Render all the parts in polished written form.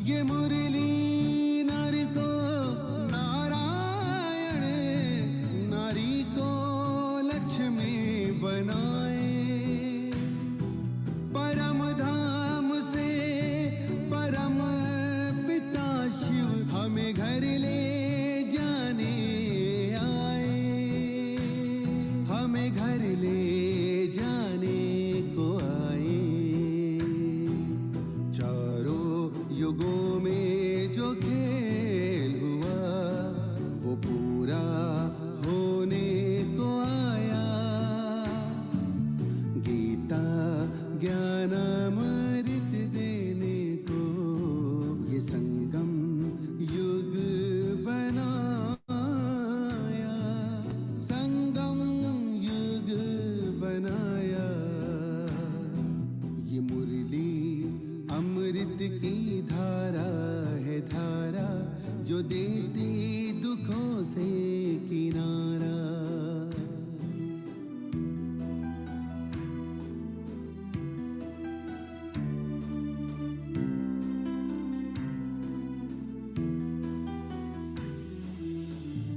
ये मुरली नारी को नारायण, नारी को लक्ष्मी बनाए। परम धाम से परम पिता शिव हमें घर ले जाने आए, हमें घर ले जाने को आए। चारों युगों में जो खेल हुआ वो पूरा होने को आया। गीता ज्ञान अमृत देने को ये संगम युग बनाया, संगम युग बनाया। ये मुरली अमृत की धारा है, धारा जो देती दुखों से किनारा।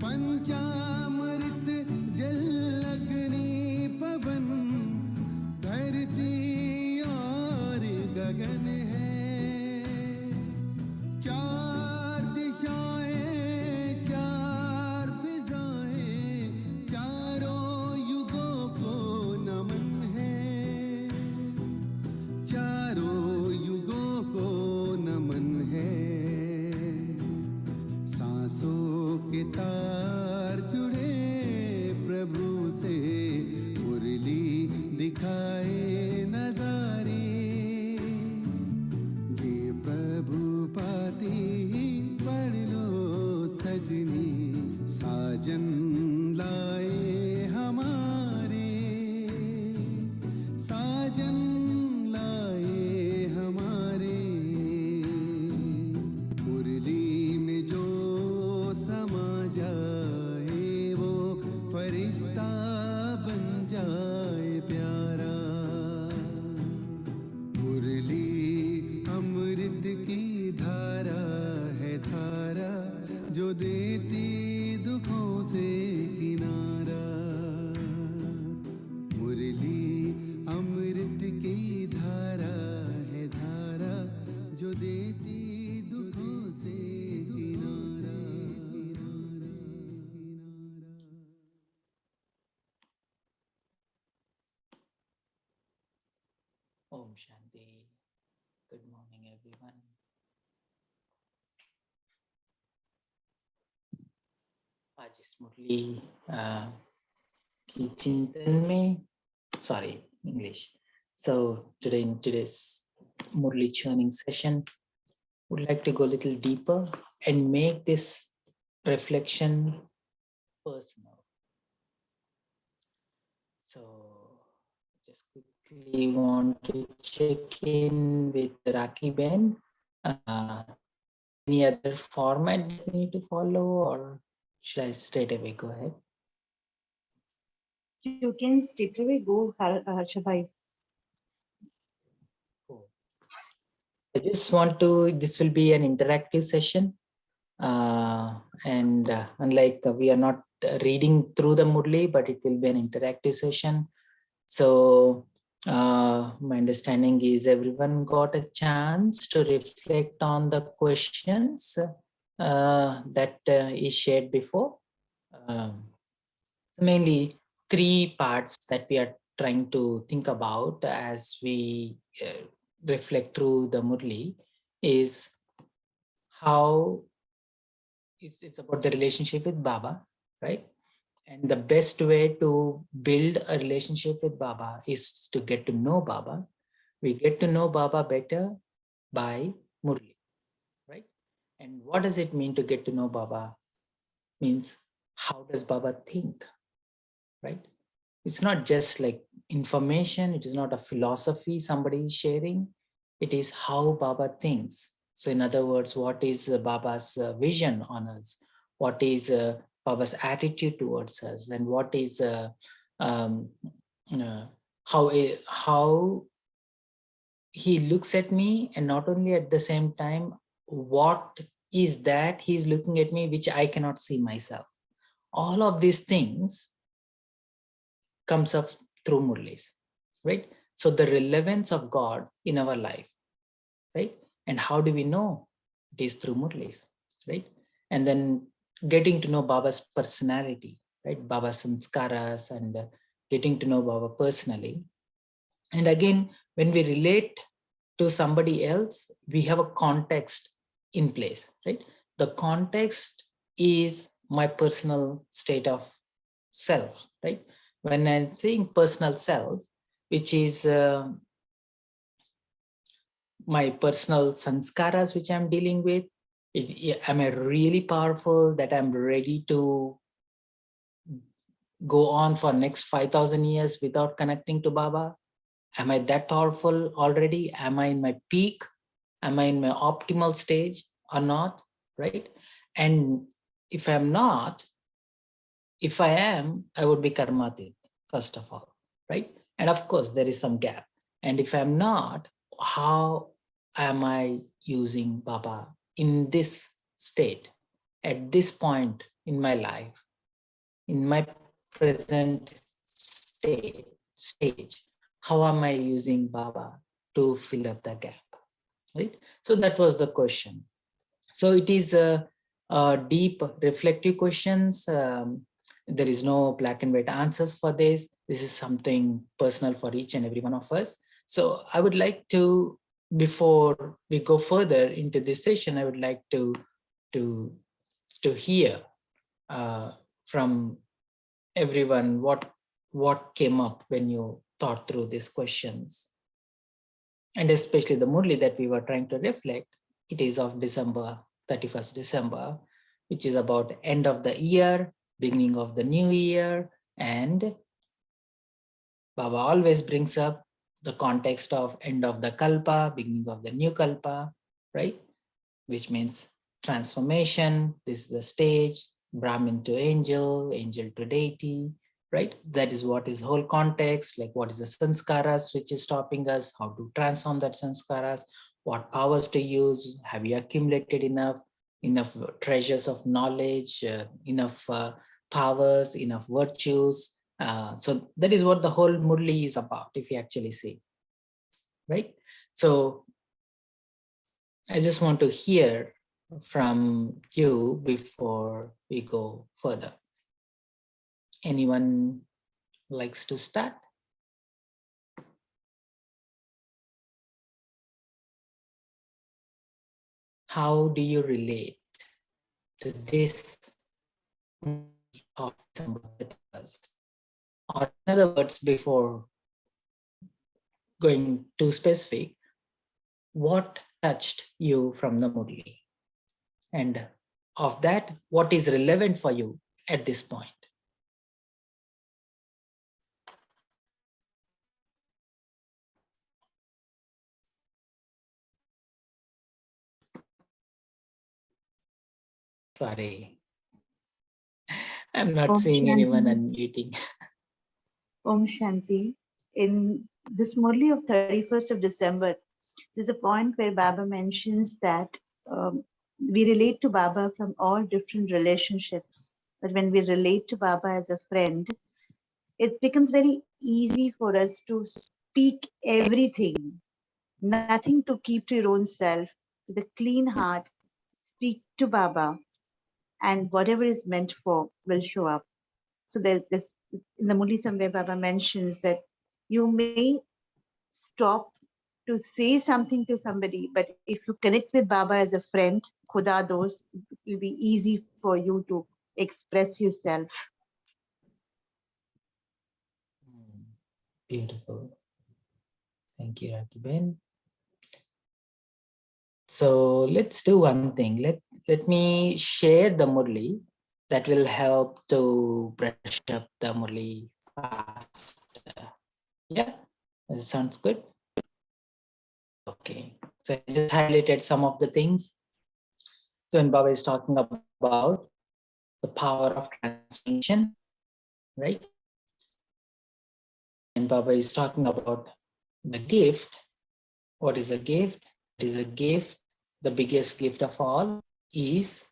पंचामृत जल अग्नि पवन, धरती और गगन है। चार दिशाएं, चार फिजाएं, चारों युगों को नमन है, चारों युगों को नमन है। सांसों के तार जुड़े प्रभु से, मुरली दिखाए नजारे। ये प्रभु पाती पढ़ लो सजनी, साजन लाए हमारे, साजन लाए हमारे। मुरली में जो समा जाए वो फरिश्ता बन जाए प्यारा। मुरली अमृत की धारा है, धारा जो देती दुखों से किनारा। मुरली अमृत की धारा है, धारा जो देती दुखों से किनारा। Om Shanti. Good morning, everyone. आज इस मुरली की चिंतन में, sorry, English. So today in today's Murli churning session, would like to go a little deeper and make this reflection personal. So just quickly want to check in with Raki Ben. Any other format that we need to follow, or should I straight away go ahead? You can straight away go, Harsha bhai. Cool. I just want to, this will be an interactive session. And unlike we are not reading through the Murli, but it will be an interactive session. So my understanding is everyone got a chance to reflect on the questions that is shared before. So mainly three parts that we are trying to think about as we reflect through the Murli is how it's about the relationship with Baba, right? And the best way to build a relationship with Baba is to get to know Baba. We get to know Baba better by Murli, right? And what does it mean to get to know Baba? Means how does Baba think, right? It's not just like information. It is not a philosophy somebody is sharing. It is how Baba thinks. So in other words, what is Baba's vision on us? What is Baba's attitude towards us? And what is how he looks at me, and not only at the same time, what is that he's looking at me which I cannot see myself? All of these things comes up through Murlis, right? So the relevance of God in our life, right? And how do we know? It is through Murlis, right? And then getting to know Baba's personality, right? Baba's sanskaras, and getting to know Baba personally. And again, when we relate to somebody else, we have a context in place, right? The context is my personal state of self, right? When I'm saying personal self, which is my personal sanskaras which I'm dealing with, am I really powerful that I'm ready to go on for next 5,000 years without connecting to Baba? Am I that powerful already? Am I in my peak? Am I in my optimal stage or not, right? And if I'm not, if I am, I would be karmatit, first of all, right? And of course, there is some gap. And if I'm not, how am I using Baba in this state, at this point in my life, in my present stage? How am I using Baba to fill up the gap, right? So that was the question. So it is a deep reflective questions. There is no black and white answers for this. This is something personal for each and every one of us. So I would like to, before we go further into this session, I would like to hear from everyone what came up when you thought through these questions. And especially the Murli that we were trying to reflect, it is of December, 31st December, which is about end of the year, beginning of the new year. And Baba always brings up the context of end of the Kalpa, beginning of the new Kalpa, right? Which means transformation. This is the stage, Brahmin to angel, angel to deity, right? That is what is whole context, like what is the sanskaras which is stopping us, how to transform that sanskaras, what powers to use, have you accumulated enough treasures of knowledge, enough powers, enough virtues. So that is what the whole Murli is about, if you actually see, right? So I just want to hear from you before we go further. Anyone likes to start? How do you relate to this of December 31st? Or in other words, before going too specific, what touched you from the Murli? And of that, what is relevant for you at this point? Sorry, I'm not Om seeing anyone Shanti. unmuting. Om Shanti. In this Murli of 31st of December, there's a point where Baba mentions that we relate to Baba from all different relationships. But when we relate to Baba as a friend, it becomes very easy for us to speak everything, nothing to keep to your own self. With a clean heart, speak to Baba, and whatever is meant for will show up. So there's this in the Murli somewhere Baba mentions that you may stop to say something to somebody, but if you connect with Baba as a friend, Khuda dost, it will be easy for you to express yourself. Beautiful. Thank you, Rakiben. So let's do one thing. Let me share the Murli. That will help to brush up the Murli faster. Yeah, that sounds good. Okay, so I just highlighted some of the things. So when Baba is talking about the power of transformation, right? And Baba is talking about the gift. What is a gift? It is a gift the biggest gift of all is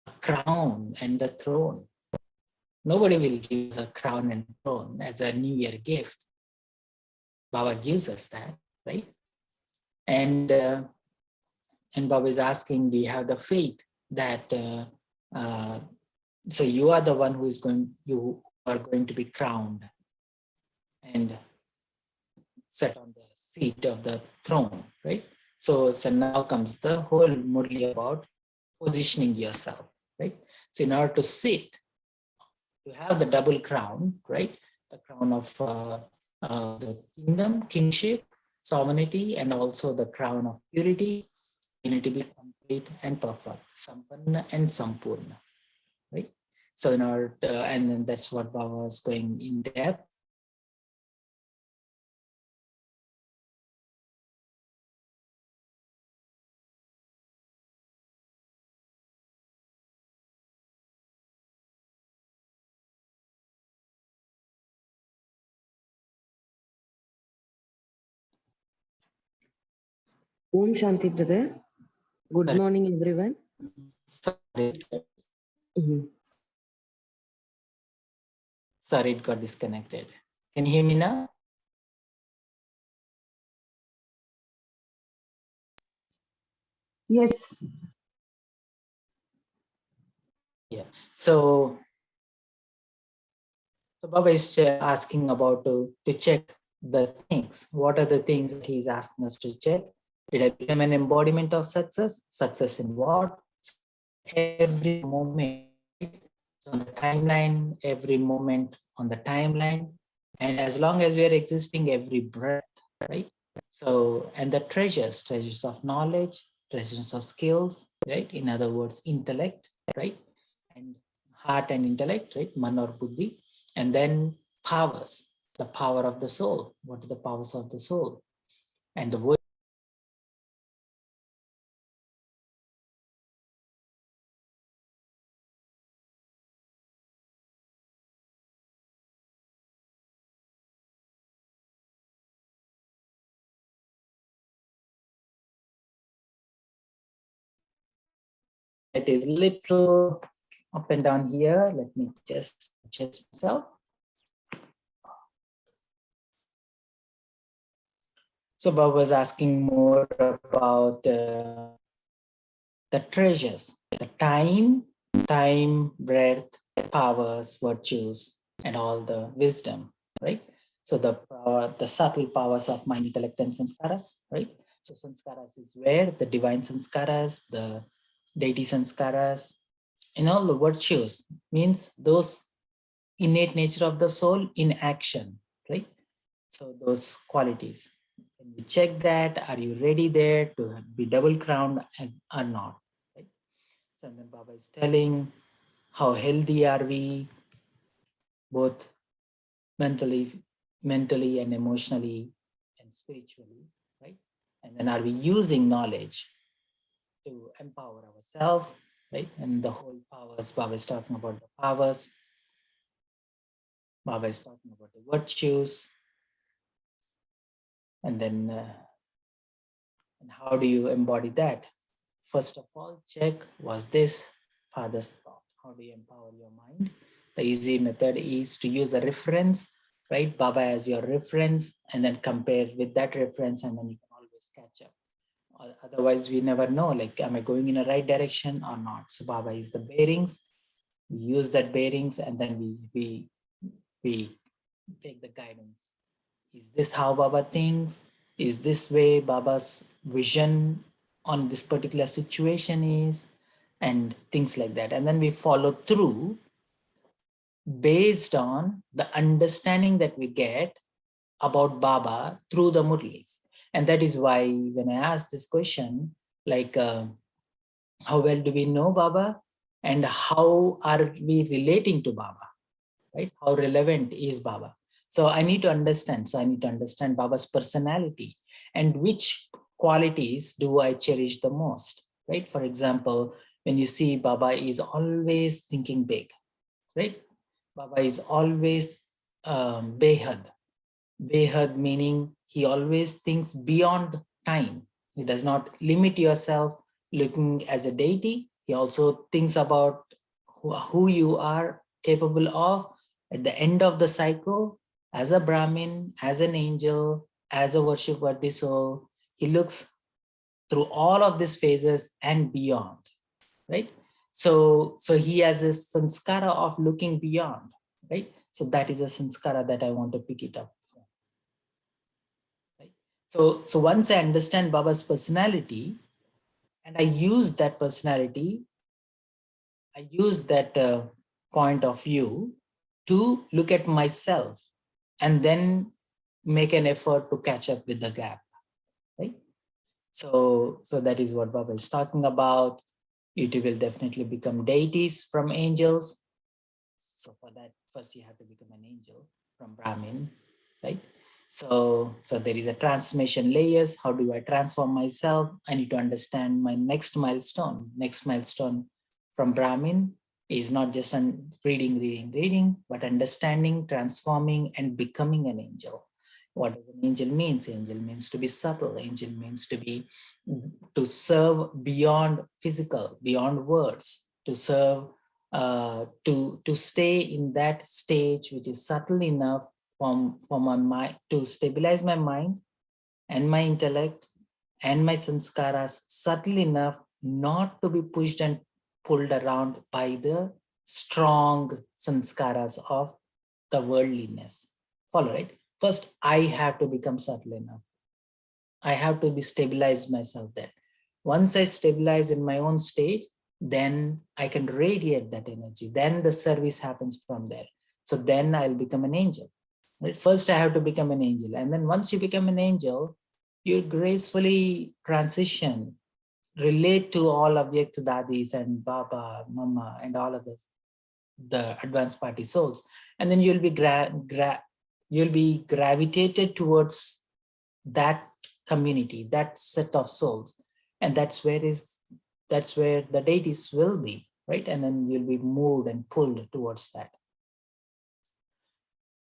a crown and the throne. Nobody will give us a crown and throne as a New Year gift. Baba gives us that, right? And Baba is asking, do you have the faith that so you are the one you are going to be crowned and set on the seat of the throne, right? So now comes the whole Murli about positioning yourself, right? So in order to sit, you have the double crown, right? The crown of the kingdom, kingship, sovereignty, and also the crown of purity. You need to be complete and perfect, sampanna and sampurna, right? So in order, and then that's what Baba was going in depth. Om Shanti, brother. Good Sorry. morning, everyone. Sorry. Sorry, it got disconnected. Can you hear me now? Yes. Yeah. So Baba is asking about to check the things. What are the things that he's asking us to check? Did I become an embodiment of success? Success in what? Every moment on the timeline, every moment on the timeline. And as long as we are existing, every breath, right? So, and the treasures of knowledge, treasures of skills, right? In other words, intellect, right? And heart and intellect, right? Man or buddhi. And then powers, the power of the soul. What are the powers of the soul? And the word. It is little up and down here. Let me just adjust myself. So Baba was asking more about the treasures, the time, breath, powers, virtues, and all the wisdom, right? So the subtle powers of mind, intellect, and sanskaras, right? So sanskaras is where the divine sanskaras, the deity sanskaras, and all the virtues means those innate nature of the soul in action, right? So those qualities. Can you check that? Are you ready there to be double crowned or not? Right? So then Baba is telling how healthy are we, both mentally and emotionally and spiritually, right? And then are we using knowledge to empower ourselves, right? And the whole powers, Baba is talking about the powers. Baba is talking about the virtues. And then and how do you embody that? First of all, check, was this father's thought? How do you empower your mind? The easy method is to use a reference, right? Baba as your reference, and then compare with that reference, and then you can always catch up. Otherwise, we never know, like, am I going in the right direction or not? So Baba is the bearings. We use that bearings, and then we take the guidance. Is this how Baba thinks? Is this way Baba's vision on this particular situation is? And things like that. And then we follow through based on the understanding that we get about Baba through the Murlis. And that is why when I ask this question, like, how well do we know Baba? And how are we relating to Baba? Right? How relevant is Baba? So I need to understand. So I need to understand Baba's personality and which qualities do I cherish the most, right? For example, when you see Baba is always thinking big, right? Baba is always behad. Behad meaning he always thinks beyond time. He does not limit yourself looking as a deity. He also thinks about who you are capable of at the end of the cycle, as a Brahmin, as an angel, as a worship-worthy soul. He looks through all of these phases and beyond, right? So he has this sanskara of looking beyond, right? So that is a sanskara that I want to pick it up from, right? So once I understand Baba's personality, and I use that personality, I use that point of view to look at myself and then make an effort to catch up with the gap, right? So that is what Baba is talking about. You two will definitely become deities from angels. So for that, first you have to become an angel from Brahmin, right? So there is a transformation layers. How do I transform myself? I need to understand my next milestone. Next milestone from Brahmin is not just on reading, but understanding, transforming, and becoming an angel. What does an angel mean? Angel means to be subtle. Angel means to serve beyond physical, beyond words, to serve, to stay in that stage which is subtle enough for my mind, to stabilize my mind and my intellect and my sanskaras, subtle enough not to be pushed and pulled around by the strong sanskaras of the worldliness. Follow, right? First, I have to become subtle enough. I have to be stabilized myself there. Once I stabilize in my own stage, then I can radiate that energy. Then the service happens from there. So then I'll become an angel. Right? First, I have to become an angel. And then once you become an angel, you gracefully transition, relate to all Avyakt Dadis and Baba, Mama, and all of this, the advanced party souls. And then you'll be gravitated towards that community, that set of souls. And that's where the deities will be, right? And then you'll be moved and pulled towards that.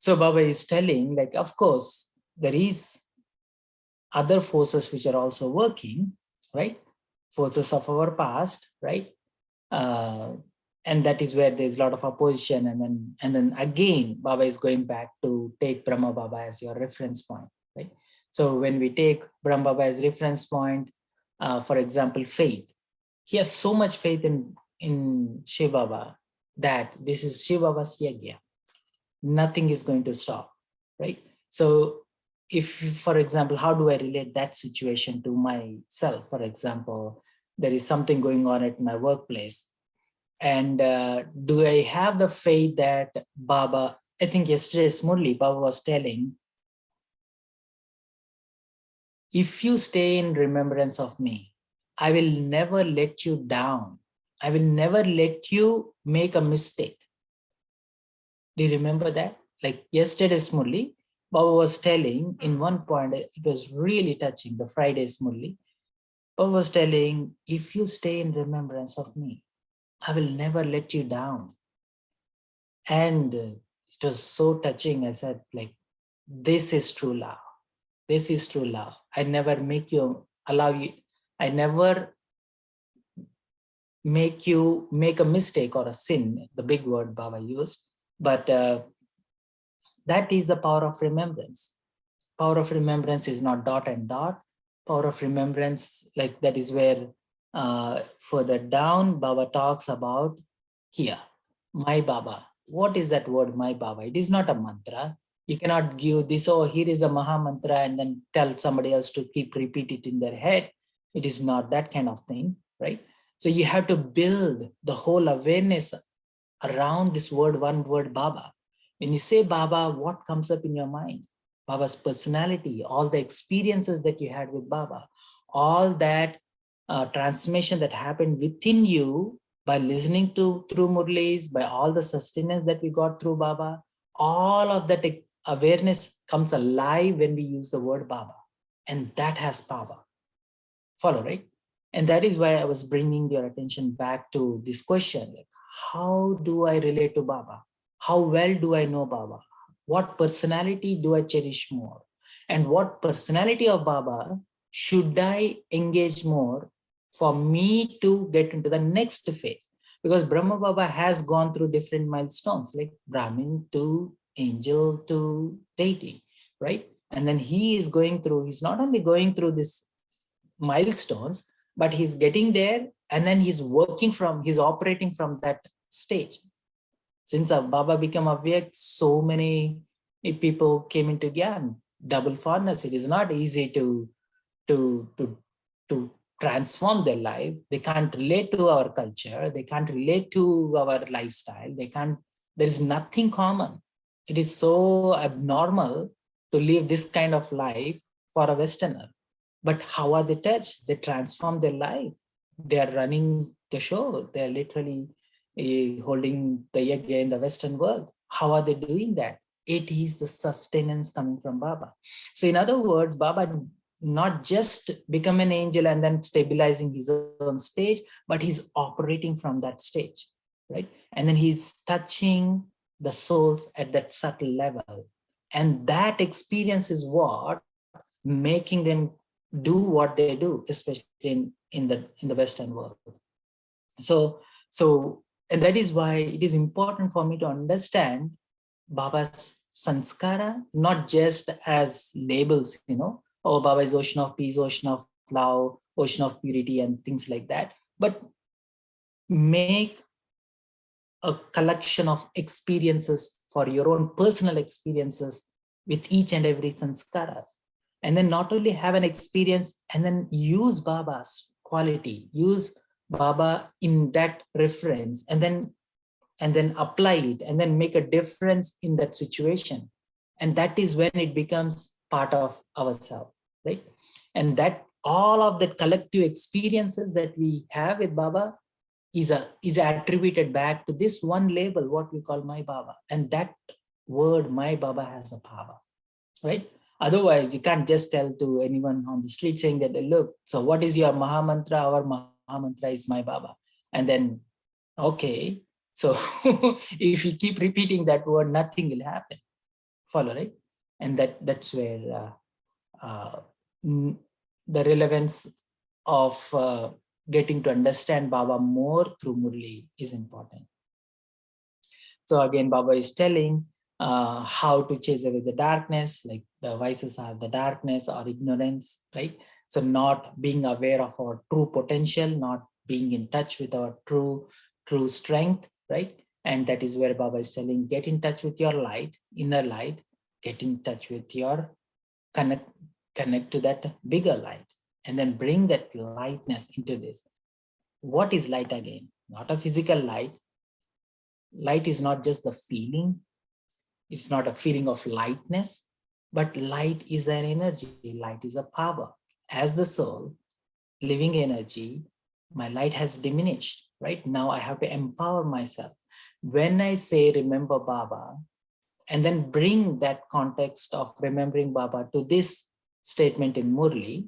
So Baba is telling, like, of course, there is other forces which are also working, right? Forces of our past, right? And that is where there's a lot of opposition. And then again, Baba is going back to take Brahma Baba as your reference point, right? So when we take Brahma Baba as reference point, for example, faith, he has so much faith in Shiva Baba that this is Shiva Baba's yagya. Nothing is going to stop, right? So if, for example, how do I relate that situation to myself? For example, there is something going on at my workplace. And do I have the faith that Baba, I think yesterday's Murli, Baba was telling, if you stay in remembrance of me, I will never let you down. I will never let you make a mistake. Do you remember that? Like yesterday's Murli, Baba was telling in one point, it was really touching, the Friday's Murli. Baba was telling, if you stay in remembrance of me, I will never let you down. And it was so touching. I said, like, this is true love. This is true love. I never make you, allow you, I never make you make a mistake or a sin, the big word Baba used. But that is the power of remembrance. Power of remembrance is not dot and dot. Power of remembrance, like that is where further down, Baba talks about here, my Baba. What is that word, my Baba? It is not a mantra. You cannot give this, oh, here is a Maha Mantra, and then tell somebody else to keep repeat it in their head. It is not that kind of thing, right? So you have to build the whole awareness around this word, one word, Baba. When you say Baba, what comes up in your mind? Baba's personality, all the experiences that you had with Baba, all that transformation that happened within you by listening to through Murlis, by all the sustenance that we got through Baba, all of that awareness comes alive when we use the word Baba, and that has power. Follow, right? And that is why I was bringing your attention back to this question, like, how do I relate to Baba? How well do I know Baba? What personality do I cherish more? And what personality of Baba should I engage more for me to get into the next phase. Because Brahma Baba has gone through different milestones, like Brahmin to angel to deity, right? And then he is going through, he's not only going through this milestones, but he's getting there, and then he's operating from that stage. Since Baba became Avyakt, so many people came into Gyan, double fondness. It is not easy to transform their life. They can't relate to our culture. They can't relate to our lifestyle. There is nothing common. It is so abnormal to live this kind of life for a Westerner. But how are they touched? They transform their life. They are running the show. They're literally holding the yajna in the Western world. How are they doing that? It is the sustenance coming from Baba. So in other words, Baba not just become an angel and then stabilizing his own stage, but he's operating from that stage, right? And then he's touching the souls at that subtle level. And that experience is what making them do what they do, especially in the Western world. So and that is why it is important for me to understand Baba's sanskara, not just as labels, oh, Baba is ocean of peace, ocean of love, ocean of purity, and things like that, but make a collection of experiences for your own personal experiences with each and every sanskaras. And then not only have an experience and then use Baba's quality, use Baba in that reference, and then apply it, and then make a difference in that situation. And that is when it becomes part of ourselves, right? And that all of the collective experiences that we have with Baba is attributed back to this one label, what we call my Baba. And that word, my Baba, has a power, right? Otherwise, you can't just tell to anyone on the street saying that, look, so what is your Maha Mantra? Our Maha Mantra is my Baba. And then, okay, so if you keep repeating that word, nothing will happen. Follow, right? And that's where the relevance of getting to understand Baba more through Murli is important. So again, Baba is telling how to chase away the darkness, like the vices are the darkness or ignorance, right? So not being aware of our true potential, not being in touch with our true strength, right? And that is where Baba is telling, get in touch with your light, inner light, get in touch with your connect to that bigger light, and then bring that lightness into this. What is light again? Not a physical light. Light is not just the feeling. It's not a feeling of lightness, but light is an energy. Light is a power. As the soul, living energy, my light has diminished, right? Now I have to empower myself. When I say remember Baba, and then bring that context of remembering Baba to this statement in Murli,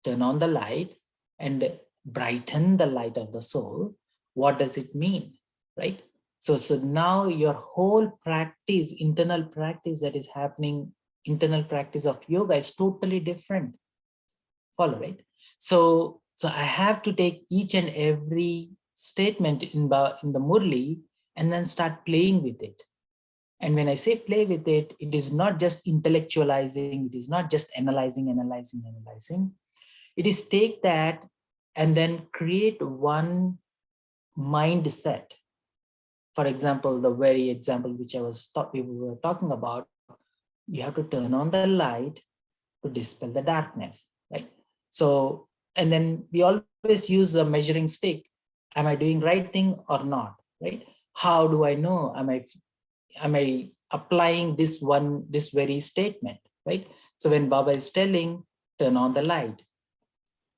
turn on the light and brighten the light of the soul. What does it mean, right? So now your whole practice, internal practice that is happening, internal practice of yoga is totally different. Follow, right? So I have to take each and every statement in the Murli and then start playing with it. And when I say play with it, it is not just intellectualizing, it is not just analyzing. It is take that and then create one mindset. For example, the very example which we were talking about, you have to turn on the light to dispel the darkness, right? So, and then we always use a measuring stick. Am I doing right thing or not, right? How do I know? Am I applying this very statement, right? So when Baba is telling, turn on the light.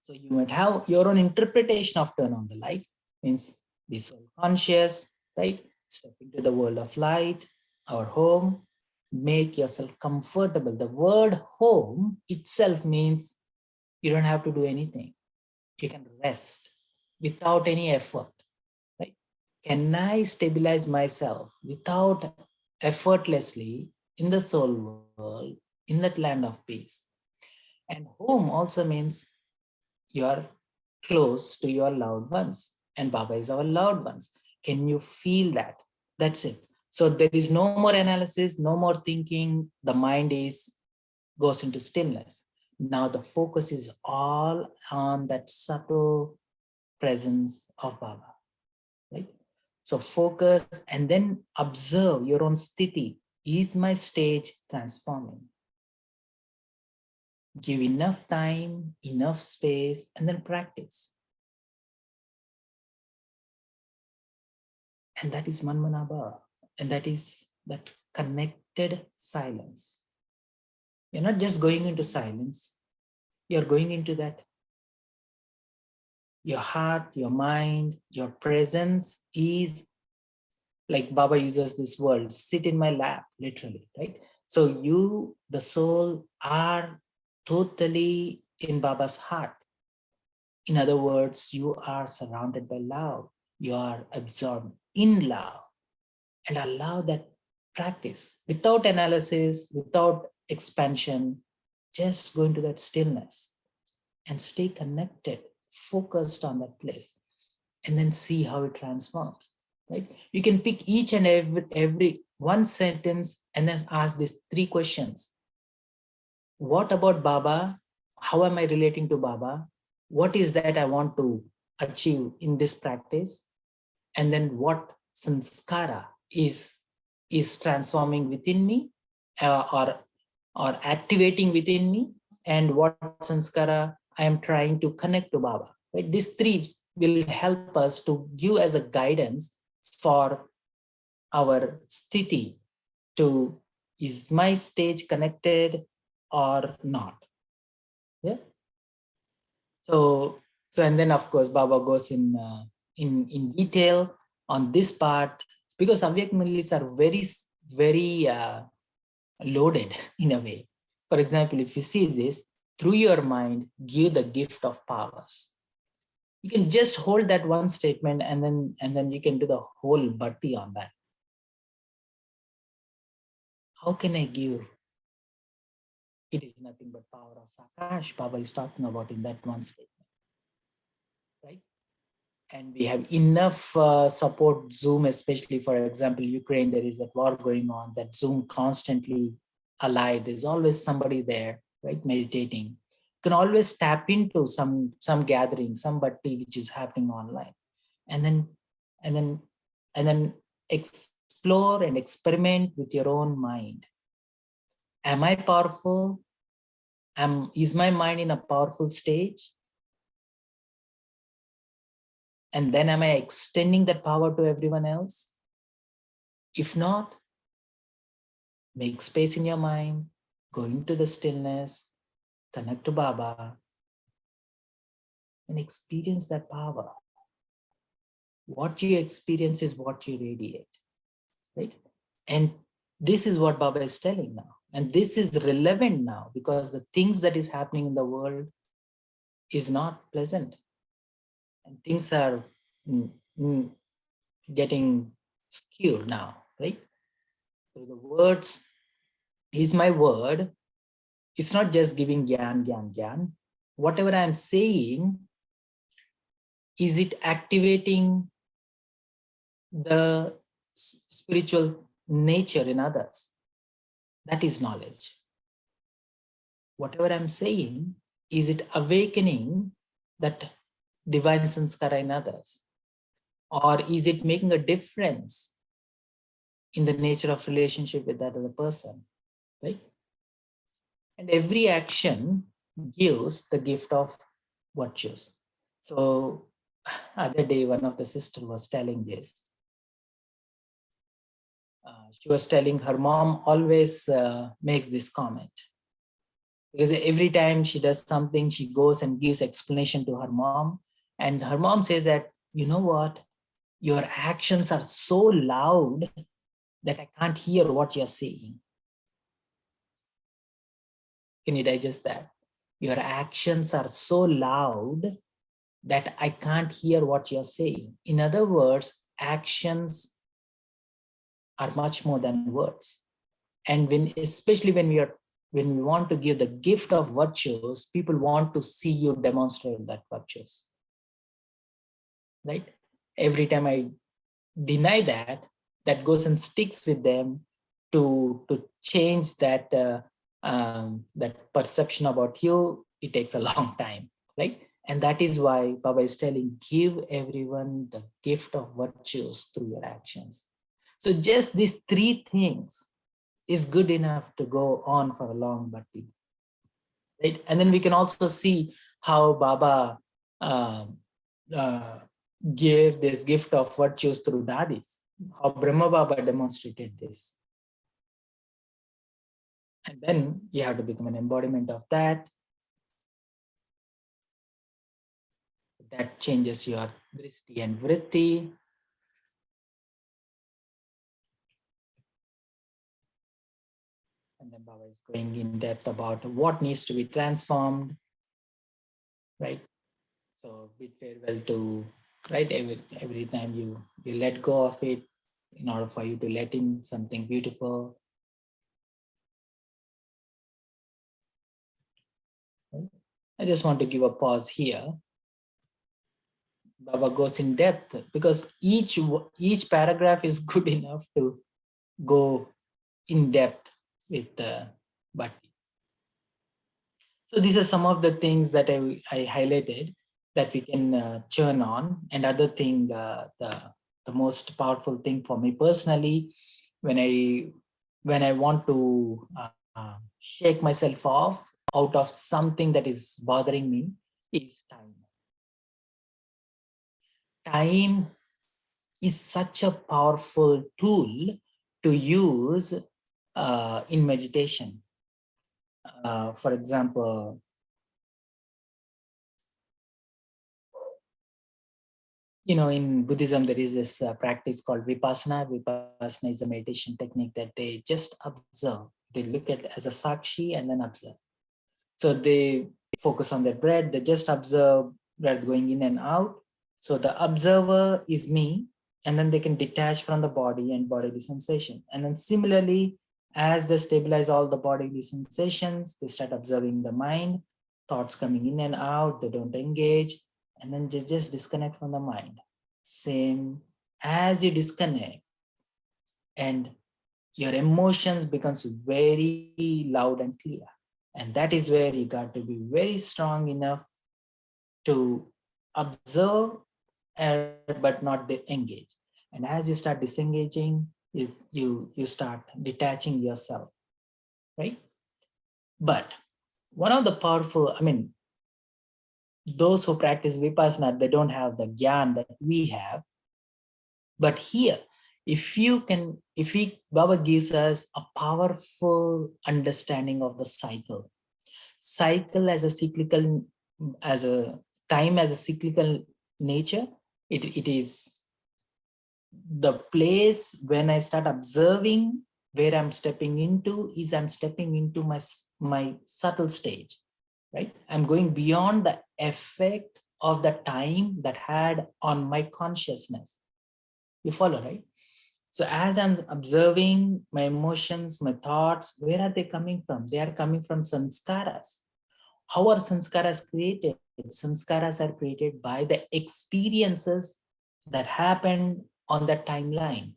So you might have your own interpretation of turn on the light, means be soul conscious, right? Step into the world of light, our home, make yourself comfortable. The word home itself means you don't have to do anything. You can rest without any effort, right? Can I stabilize myself without effortlessly in the soul world, in that land of peace? And home also means your close to your loved ones. And Baba is our loved ones. Can you feel that? That's it. So there is no more analysis, no more thinking. The mind goes into stillness. Now the focus is all on that subtle presence of Baba, right? So focus and then observe your own sthiti. Is my stage transforming? Give enough time, enough space, and then practice. And that is Manmanabha. And that is that connected silence. You're not just going into silence. You're going into that. Your heart, your mind, your presence is, like Baba uses this word, sit in my lap, literally, right? So you, the soul, are totally in Baba's heart. In other words, you are surrounded by love. You are absorbed in love. And allow that practice without analysis, without expansion, just go into that stillness and stay connected, focused on that place, and then see how it transforms, right? You can pick each and every one sentence and then ask these 3 questions. What about Baba? How am I relating to Baba? What is that I want to achieve in this practice? And then what sanskara is transforming within me or activating within me, and what sanskara I am trying to connect to Baba. Right? These 3 will help us to give as a guidance for our sthiti to, is my stage connected or not? Yeah. So and then of course Baba goes in detail on this part, because Avyakt murlis are very loaded in a way. For example, if you see this, through your mind, give the gift of powers. You can just hold that one statement and then you can do the whole bhakti on that. How can I give? It is nothing but power of Sakash, Baba is talking about in that one statement, right? And we have enough support, Zoom, especially for example, Ukraine, there is a war going on, that Zoom constantly alive. There's always somebody there, right, meditating. You can always tap into some gathering, some bhakti which is happening online, and then explore and experiment with your own mind. Am I powerful? Is my mind in a powerful stage? And then am I extending that power to everyone else? If not, make space in your mind, go into the stillness, connect to Baba, and experience that power. What you experience is what you radiate, right? And this is what Baba is telling now. And this is relevant now because the things that is happening in the world is not pleasant. And things are getting skewed now, right? So the words, is my word, it's not just giving gyan. Whatever I'm saying, is it activating the spiritual nature in others? That is knowledge. Whatever I'm saying, is it awakening that divine sanskara in others? Or is it making a difference in the nature of relationship with that other person, right? And every action gives the gift of virtues. So other day, one of the sisters was telling this. She was telling her mom always makes this comment. Because every time she does something, she goes and gives explanation to her mom. And her mom says that, you know what? Your actions are so loud that I can't hear what you're saying. Can you digest that? Your actions are so loud that I can't hear what you're saying. In other words, actions are much more than words. And especially when we want to give the gift of virtues, people want to see you demonstrate that virtues. right? Every time I deny that, that goes and sticks with them to change that that perception about you. It takes a long time, right? And that is why Baba is telling, give everyone the gift of virtues through your actions. So just these three things is good enough to go on for a long bhakti, right? And then we can also see how Baba um, uh, gave this gift of virtues through dadis, how Brahma Baba demonstrated this. And then you have to become an embodiment of that. That changes your drishti and vritti. And then Baba is going in depth about what needs to be transformed, right? So bid farewell to, right, every time you let go of it in order for you to let in something beautiful. Right? I just want to give a pause here. Baba goes in depth because each paragraph is good enough to go in depth with bhakti. So these are some of the things that I highlighted that we can churn on. And other thing, the most powerful thing for me personally, when I want to shake myself off out of something that is bothering me, is time. Time is such a powerful tool to use in meditation. For example, in Buddhism, there is this practice called Vipassana. Vipassana is a meditation technique that they just observe. They look at as a sakshi and then observe. So they focus on their breath. They just observe breath going in and out. So the observer is me, and then they can detach from the body and bodily sensation. And then similarly, as they stabilize all the bodily sensations, they start observing the mind, thoughts coming in and out, they don't engage, and then just disconnect from the mind. Same as you disconnect, and your emotions becomes very loud and clear. And that is where you got to be very strong enough to observe but not engage. And as you start disengaging, you start detaching yourself, right? But one of the powerful, those who practice Vipassana, they don't have the gyan that we have. But here, Baba gives us a powerful understanding of the cycle. Cycle as a cyclical, as a time as a cyclical nature. It is the place when I start observing where I'm stepping into, is I'm stepping into my subtle stage, right? I'm going beyond the effect of the time that had on my consciousness. You follow, right? So as I'm observing my emotions, my thoughts, where are they coming from? They are coming from sanskaras. How are sanskaras created? Sanskaras are created by the experiences that happened on the timeline.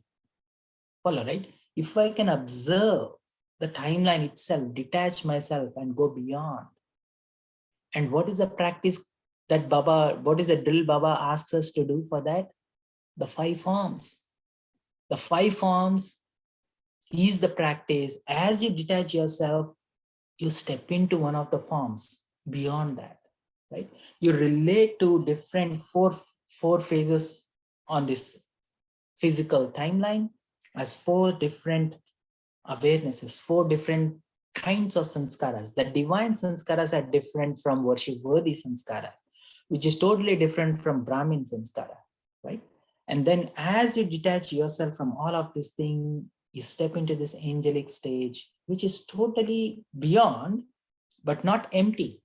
Follow, right? If I can observe the timeline itself, detach myself and go beyond. And what is the practice that what is the drill Baba asks us to do for that? The 5 forms. The 5 forms is the practice. As you detach yourself, you step into one of the forms beyond that, right? You relate to different four phases on this physical timeline as 4 different awarenesses, 4 different kinds of sanskaras. The divine sanskaras are different from worship-worthy sanskaras, which is totally different from Brahmin sanskara, right? And then as you detach yourself from all of these things, you step into this angelic stage, which is totally beyond, but not empty.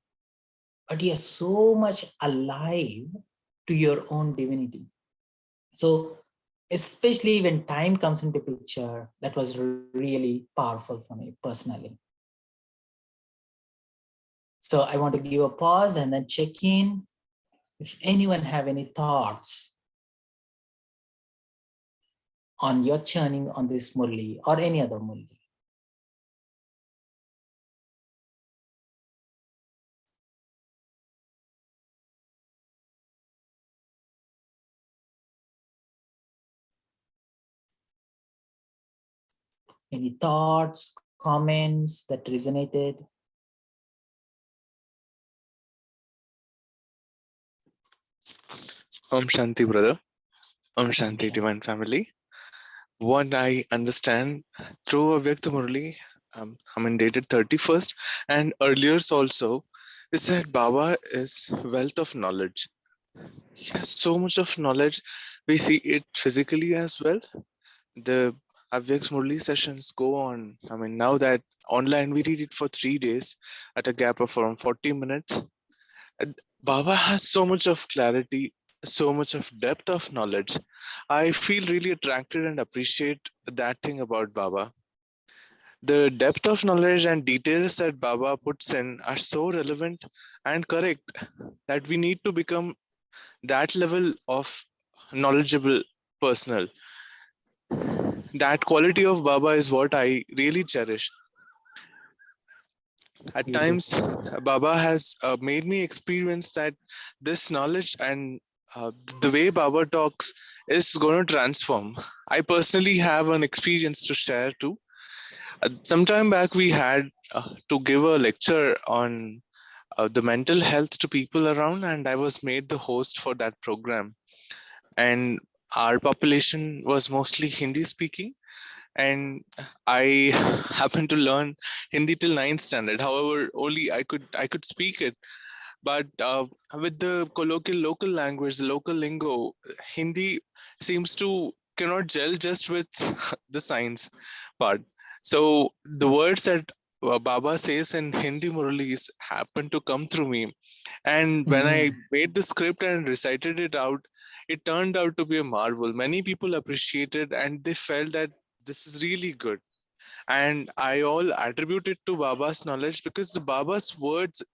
But you're so much alive to your own divinity. So especially when time comes into picture, that was really powerful for me personally. So I want to give a pause and then check in. If anyone have any thoughts on your churning on this Murli or any other Murli? Any thoughts, comments that resonated? Om Shanti, brother. Om Om Shanti, Shanti. divine family. What I understand through Avyakt Murli, dated 31st and earlier also, is that Baba is wealth of knowledge. He has so much of knowledge. We see it physically as well. The Avyakt Murli sessions go on. Now that online we read it for 3 days at a gap of around 40 minutes. And Baba has so much of clarity, so much of depth of knowledge. I feel really attracted and appreciate that thing about Baba. The depth of knowledge and details that Baba puts in are so relevant and correct that we need to become that level of knowledgeable personal. That quality of Baba is what I really cherish. At times, Beautiful. Baba has made me experience that this knowledge and the way Baba talks is going to transform. I personally have an experience to share too. Some time back, we had to give a lecture on the mental health to people around, and I was made the host for that program. And our population was mostly Hindi speaking, and I happened to learn Hindi till 9th standard. However, only I could speak it, but with the colloquial local language, the local lingo, Hindi seems to cannot gel just with the science part. So the words that Baba says in Hindi Muralis happen to come through me, and when I made the script and recited it out, it turned out to be a marvel. Many people appreciated, and they felt that this is really good. And I all attribute it to Baba's knowledge, because the Baba's words,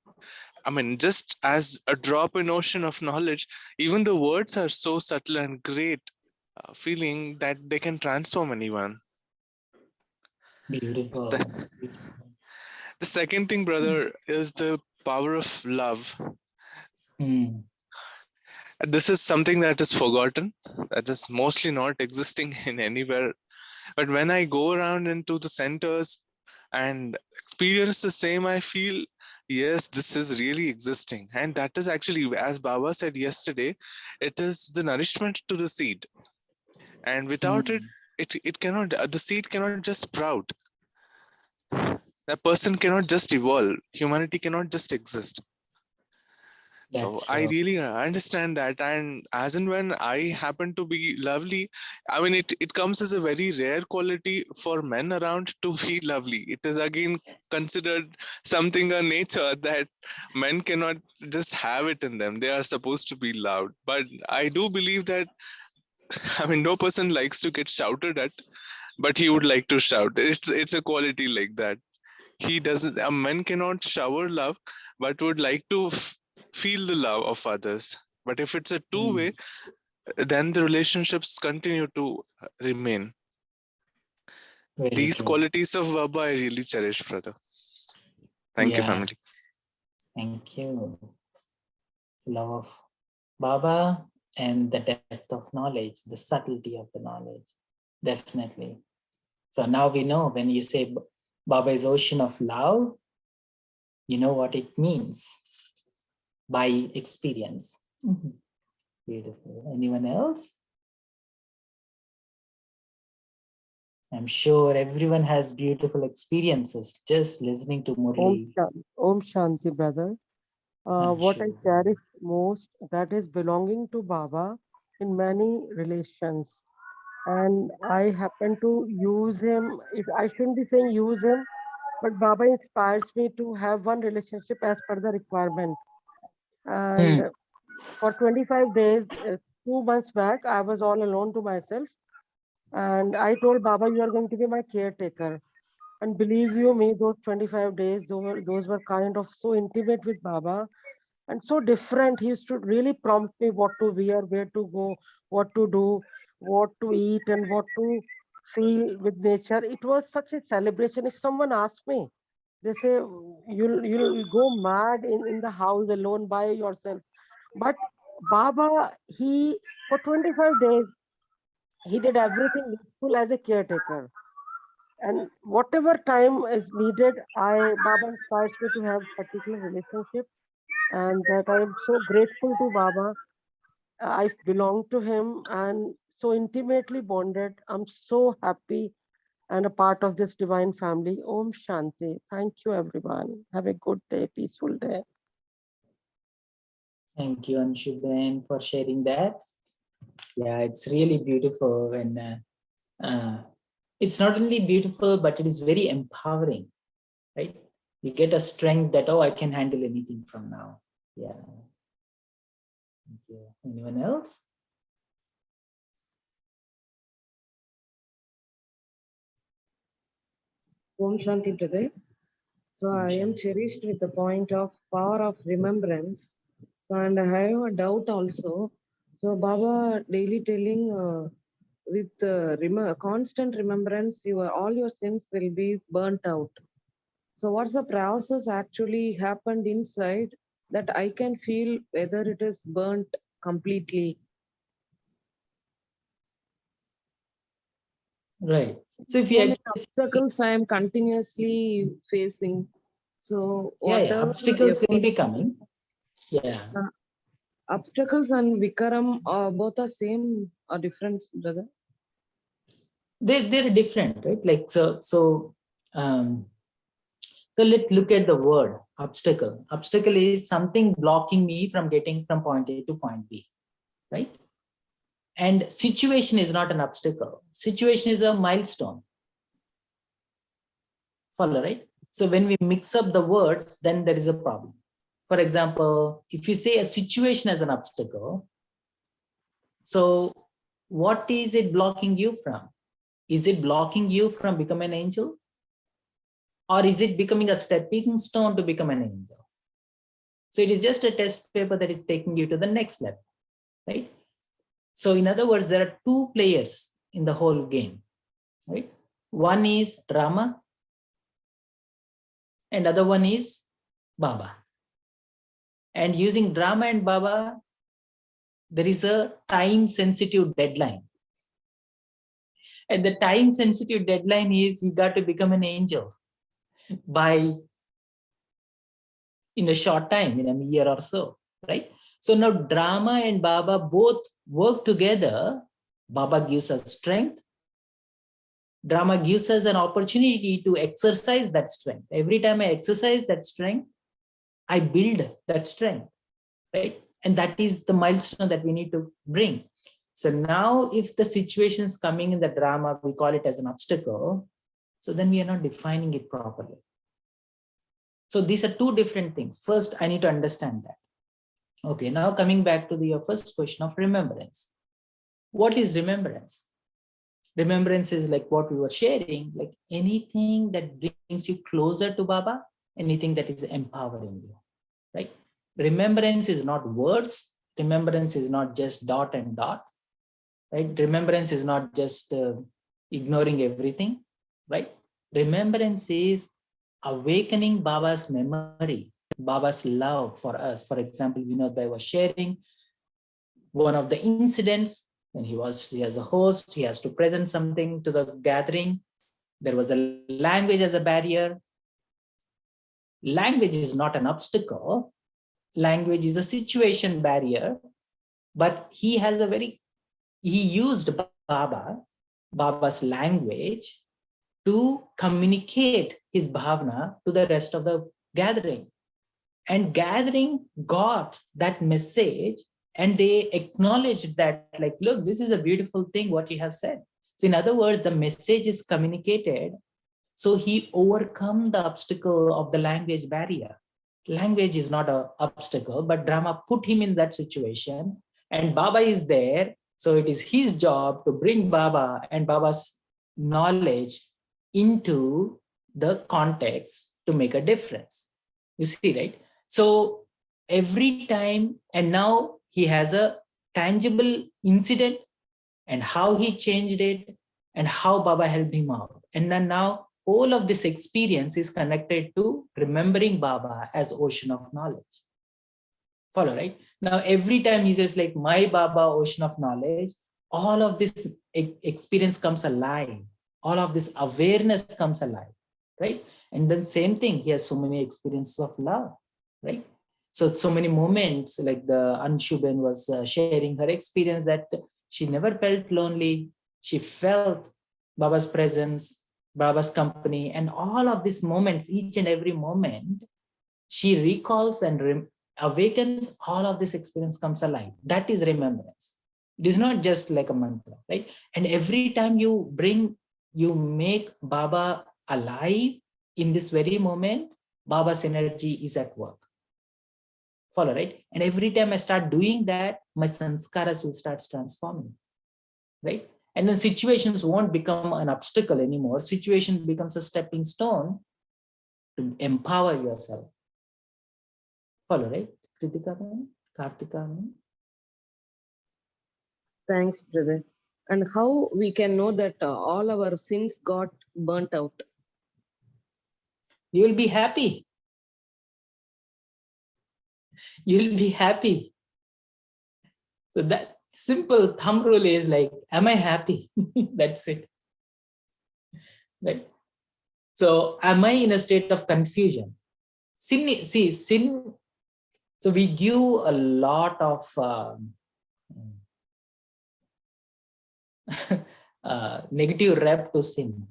just as a drop in ocean of knowledge, even the words are so subtle and great, feeling that they can transform anyone. Beautiful. The, Beautiful. the second thing, brother, is the power of love. Mm. This is something that is forgotten, that is mostly not existing in anywhere. But when I go around into the centers and experience the same, I feel, yes, this is really existing. And that is actually, as Baba said yesterday, it is the nourishment to the seed. And without it, Mm. it cannot, the seed cannot just sprout. That person cannot just evolve. Humanity cannot just exist. So That's I true. really understand that. And as and when I happen to be lovely, it comes as a very rare quality for men around to be lovely. It is again considered something a nature that men cannot just have it in them. They are supposed to be loud. But I do believe that, no person likes to get shouted at, but he would like to shout. It's a quality like that. He doesn't, a man cannot shower love, but would like to feel the love of others. But if it's a two-way, Mm. then the relationships continue to remain. Very These true. qualities of Baba I really cherish, brother. Thank you, Yeah. family. Thank you. Love of Baba and the depth of knowledge, the subtlety of the knowledge. Definitely. So now we know when you say Baba is ocean of love, you know what it means by experience. Mhm. Beautiful. Anyone else? I'm sure everyone has beautiful experiences just listening to Murli. Om Shanti, brother. I'm What I sure. cherish most, that is belonging to Baba in many relations. And I happen to use him. I shouldn't be saying use him, but Baba inspires me to have one relationship as per the requirement. And Hmm. for 25 days, 2 months back, I was all alone to myself. And I told Baba, you are going to be my caretaker. And believe you me, those 25 days, those were kind of so intimate with Baba and so different. He used to really prompt me what to wear, where to go, what to do. what to eat and what to feel with nature. It was such a celebration. If someone asked me, they say you'll go mad in the house alone by yourself. But Baba, he for 25 days he did everything needful as a caretaker. And whatever time is needed, Baba inspires me to have particular relationship, and that I am so grateful to Baba. I belong to him and so intimately bonded. I'm so happy and a part of this divine family. Om Shanti. Thank you, everyone. Have a good day, peaceful day. Thank you, Anshuben, for sharing that. Yeah, it's really beautiful when it's not only beautiful, but it is very empowering, right? You get a strength that, oh, I can handle anything from now. Yeah. Thank you. Anyone else? Om Shanti, brother. So I am cherished with the point of power of remembrance. So, and I have a doubt also. So Baba daily telling with constant remembrance, all your sins will be burnt out. So what's the process actually happened inside that I can feel whether it is burnt completely? Right. So if So you many actually, obstacles I am continuously facing. So yeah, whatever obstacles will effort, be coming. Yeah. obstacles and Vikaram both are same or different, brother? They're different, right? Like, um, so let's look at the word obstacle. Obstacle is something blocking me from getting from point A to point B, right? And situation is not an obstacle. Situation is a milestone. Follow, right? So when we mix up the words, then there is a problem. For example, if you say a situation as an obstacle, so what is it blocking you from? Is it blocking you from becoming an angel? Or is it becoming a stepping stone to become an angel? So it is just a test paper that is taking you to the next level, right? So in other words, there are two players in the whole game, right? One is Rama and other one is Baba. And using Rama and Baba, there is a time-sensitive deadline. And the time-sensitive deadline is you got to become an angel by in a short time, in a year or so, right? So now Drama and Baba both work together. Baba gives us strength. Drama gives us an opportunity to exercise that strength. Every time I exercise that strength, I build that strength, right? And that is the milestone that we need to bring. So now if the situation is coming in the drama, we call it as an obstacle, so then we are not defining it properly. So these are two different things. First, I need to understand that. Okay, now coming back to your first question of remembrance. What is remembrance? Remembrance is like what we were sharing, like anything that brings you closer to Baba, anything that is empowering you, right? Remembrance is not words. Remembrance is not just dot and dot, right? Remembrance is not just ignoring everything, right? Remembrance is awakening Baba's memory, Baba's love for us. For example, Vinod Bhai was sharing one of the incidents when he as a host, he has to present something to the gathering. There was a language as a barrier. Language is not an obstacle. Language is a situation barrier, but he used Baba's language to communicate his bhavna to the rest of the gathering. And gathering got that message and they acknowledged that, like, look, this is a beautiful thing, what you have said. So in other words, the message is communicated. So he overcome the obstacle of the language barrier. Language is not an obstacle, but Brahma put him in that situation and Baba is there. So it is his job to bring Baba and Baba's knowledge into the context to make a difference. You see, right? So every time, and now he has a tangible incident and how he changed it, and how Baba helped him out. And then now all of this experience is connected to remembering Baba as ocean of knowledge. Follow, right? Now, every time he says like, my Baba, ocean of knowledge, all of this experience comes alive. All of this awareness comes alive, right? And then same thing, he has so many experiences of love, right? So many moments, like the Anshuben was sharing her experience that she never felt lonely. She felt Baba's presence, Baba's company, and all of these moments, each and every moment, she recalls and awakens. All of this experience comes alive. That is remembrance. It is not just like a mantra, right? And every time you make Baba alive in this very moment, Baba's energy is at work. Follow, right? And every time I start doing that, my sanskaras will start transforming, right? And then situations won't become an obstacle anymore. Situation becomes a stepping stone to empower yourself. Follow, right? Kritika, Kartika. Thanks, brother. And how we can know that all our sins got burnt out? You will be happy. You'll be happy. So that simple thumb rule is like, am I happy? That's it. Right? So am I in a state of confusion? Sin. So we give a lot of negative rep to sin.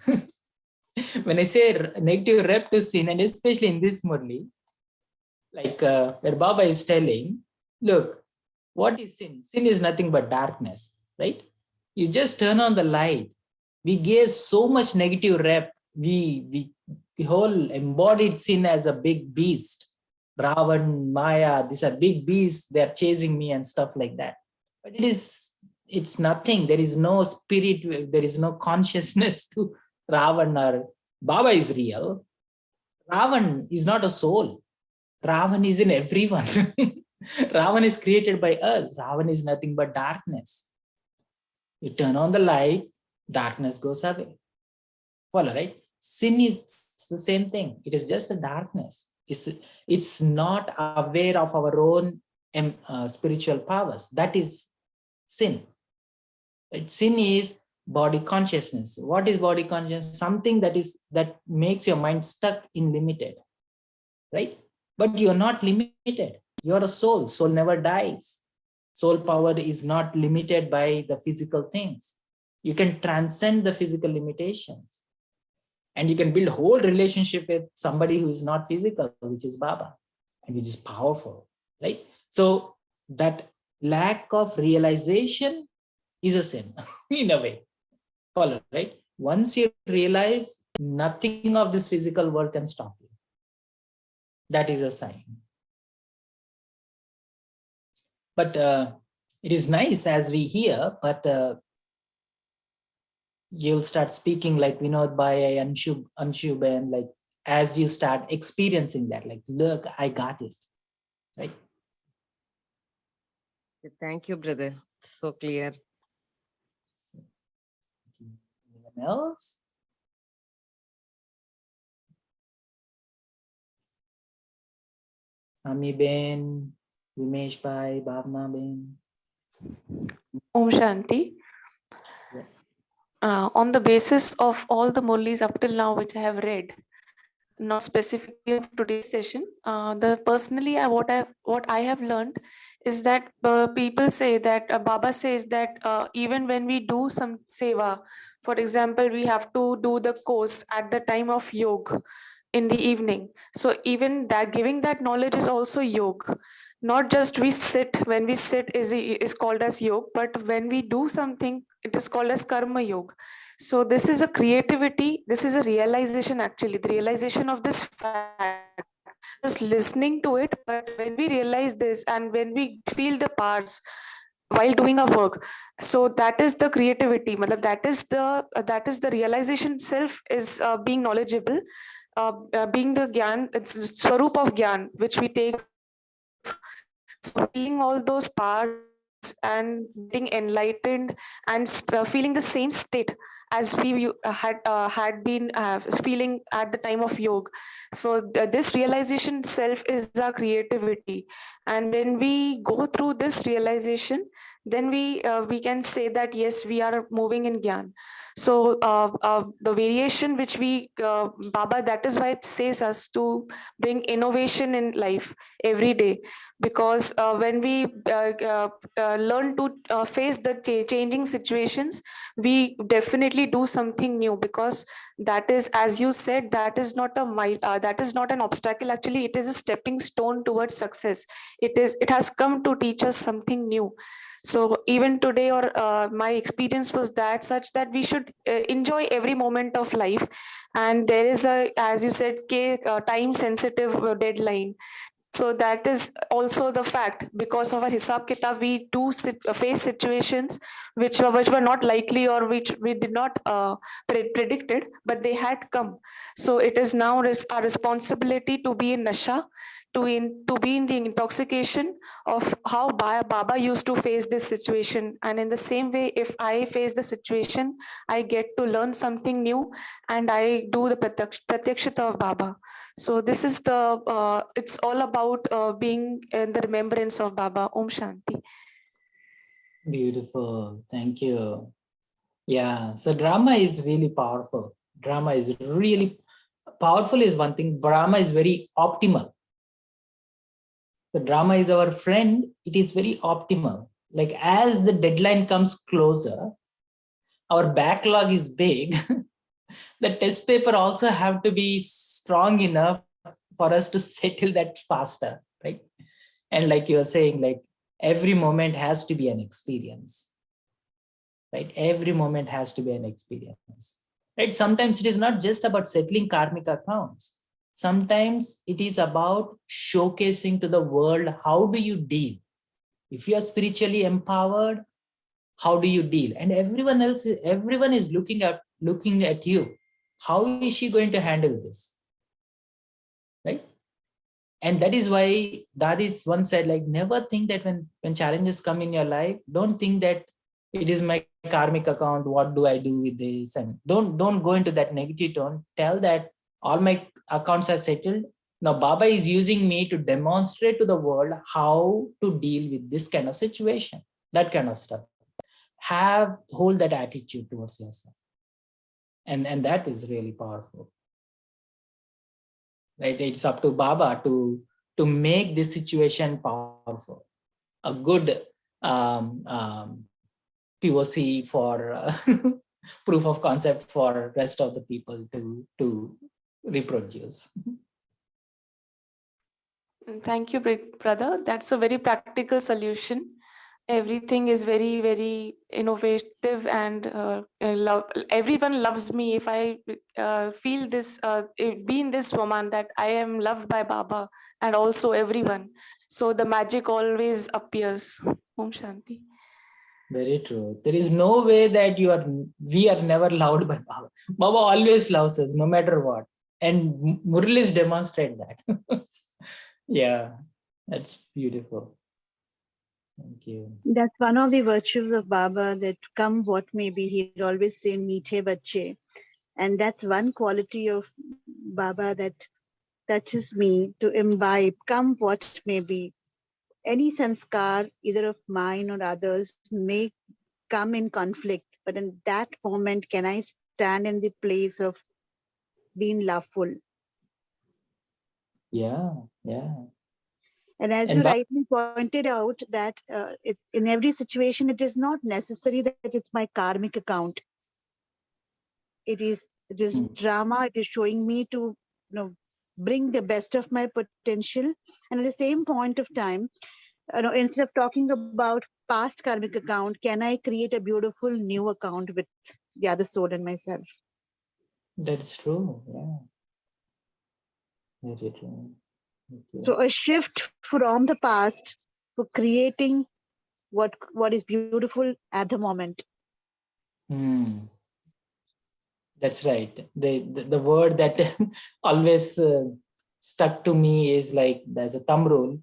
When I say negative rep to sin, and especially in this Murli, like where Baba is telling, look, what is sin? Sin is nothing but darkness, right? You just turn on the light. We gave so much negative rep. We whole embodied sin as a big beast. Ravan, Maya, these are big beasts. They're chasing me and stuff like that. But it's nothing. There is no spirit. There is no consciousness to Ravan or Baba is real. Ravan is not a soul. Ravan is in everyone. Ravan is created by us. Ravan is nothing but darkness. You turn on the light, darkness goes away. Follow, right? Sin is the same thing. It is just a darkness. It's not aware of our own spiritual powers. That is sin. Right? Sin is body consciousness. What is body consciousness? Something that makes your mind stuck in limited, right? But you're not limited. You're a soul. Soul never dies. Soul power is not limited by the physical things. You can transcend the physical limitations. And you can build whole relationship with somebody who is not physical, which is Baba, and which is powerful, right? So that lack of realization is a sin in a way. Follow, right? Once you realize, nothing of this physical world can stop you. That is a sign. But it is nice as we hear, but you'll start speaking like Vinod Bhai and Anshuben, like as you start experiencing that, like, look, I got it, right? Thank you, brother. So clear. Anyone else? Ami Ben, Vimesh Bhai, Bhavna Ben. Om Shanti. On the basis of all the Murlis up till now which I have read, not specifically of today's session, what I have learned is that people say that Baba says that even when we do some seva, for example, we have to do the course at the time of yoga in the evening. So even that giving that knowledge is also yoga. Not just we sit, when we sit is called as yoga, but when we do something, it is called as karma yoga. So this is a creativity, this is a realization actually, the realization of this fact. Just listening to it, but when we realize this and when we feel the parts while doing our work, so that is the creativity. That is the realization self is being knowledgeable, being the gyan, it's swarup of gyan which we take. So feeling all those parts and getting enlightened and feeling the same state as we had been feeling at the time of yoga. So this realization self is our creativity, and when we go through this realization, then we can say that yes, we are moving in Gyan. So the variation which Baba, that is why it says us to bring innovation in life every day, because when we learn to face the changing situations, we definitely do something new, because that is, as you said, that is not that is not an obstacle. Actually, it is a stepping stone towards success. It has come to teach us something new. So even today, or my experience was that such that we should enjoy every moment of life, and there is a, as you said, time sensitive deadline. So that is also the fact. Because of our hisab kitab, we do face situations which were not likely, or which we did not predicted, but they had come. So it is now our responsibility to be in nasha, to be in the intoxication of how Baba used to face this situation. And in the same way, if I face the situation, I get to learn something new, and I do the pratyakshita of Baba. So this is it's all about being in the remembrance of Baba. Om Shanti. Beautiful. Thank you. Yeah. So drama is really powerful. Drama is really powerful is one thing. Brahma is very optimal. So drama is our friend. It is very optimal. Like as the deadline comes closer, our backlog is big. The test paper also have to be strong enough for us to settle that faster, right? And like you're saying, like every moment has to be an experience, right? Every moment has to be an experience, right? Sometimes it is not just about settling karmic accounts. Sometimes it is about showcasing to the world, how do you deal? If you are spiritually empowered, how do you deal? And everyone is looking at you. How is she going to handle this? Right? And that is why that is one said, like, never think that when challenges come in your life, don't think that it is my karmic account, what do I do with this? And don't go into that negative tone. Tell that all my accounts are settled. Now Baba is using me to demonstrate to the world how to deal with this kind of situation, that kind of stuff. Hold that attitude towards yourself. And that is really powerful. Right? It's up to Baba to make this situation powerful. A good POC for proof of concept for rest of the people to reproduce. Thank you, brother. That's a very practical solution. Everything is very, very innovative, and everyone loves me if I feel this, be in this woman that I am loved by Baba, and also everyone. So the magic always appears. Om Shanti. Very true. There is no way that we are never loved by Baba. Baba always loves us, no matter what. And Murlis demonstrate that. Yeah, that's beautiful. Thank you. That's one of the virtues of Baba, that come what may be, he'd always say, meethe bache. And that's one quality of Baba that touches me, to imbibe, come what may be. Any sanskar, either of mine or others, may come in conflict. But in that moment, can I stand in the place of being loveful? Yeah, yeah. And as you rightly pointed out, that it's in every situation, it is not necessary that it's my karmic account. It is drama. It is showing me to bring the best of my potential. And at the same point of time, instead of talking about past karmic account, can I create a beautiful new account with the other soul and myself? That's true. Yeah. Very true. So a shift from the past for creating what is beautiful at the moment. That's right. The word that always stuck to me is like, there's a thumb rule.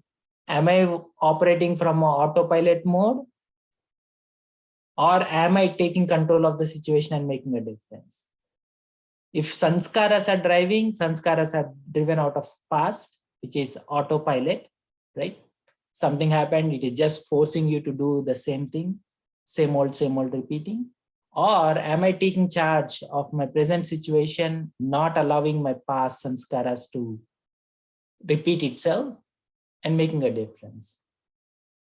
Am I operating from autopilot mode, Or am I taking control of the situation and making a difference? If sanskaras are driving, sanskaras are driven out of past, which is autopilot, right? Something happened, it is just forcing you to do the same thing, same old repeating. Or am I taking charge of my present situation, not allowing my past sanskaras to repeat itself and making a difference?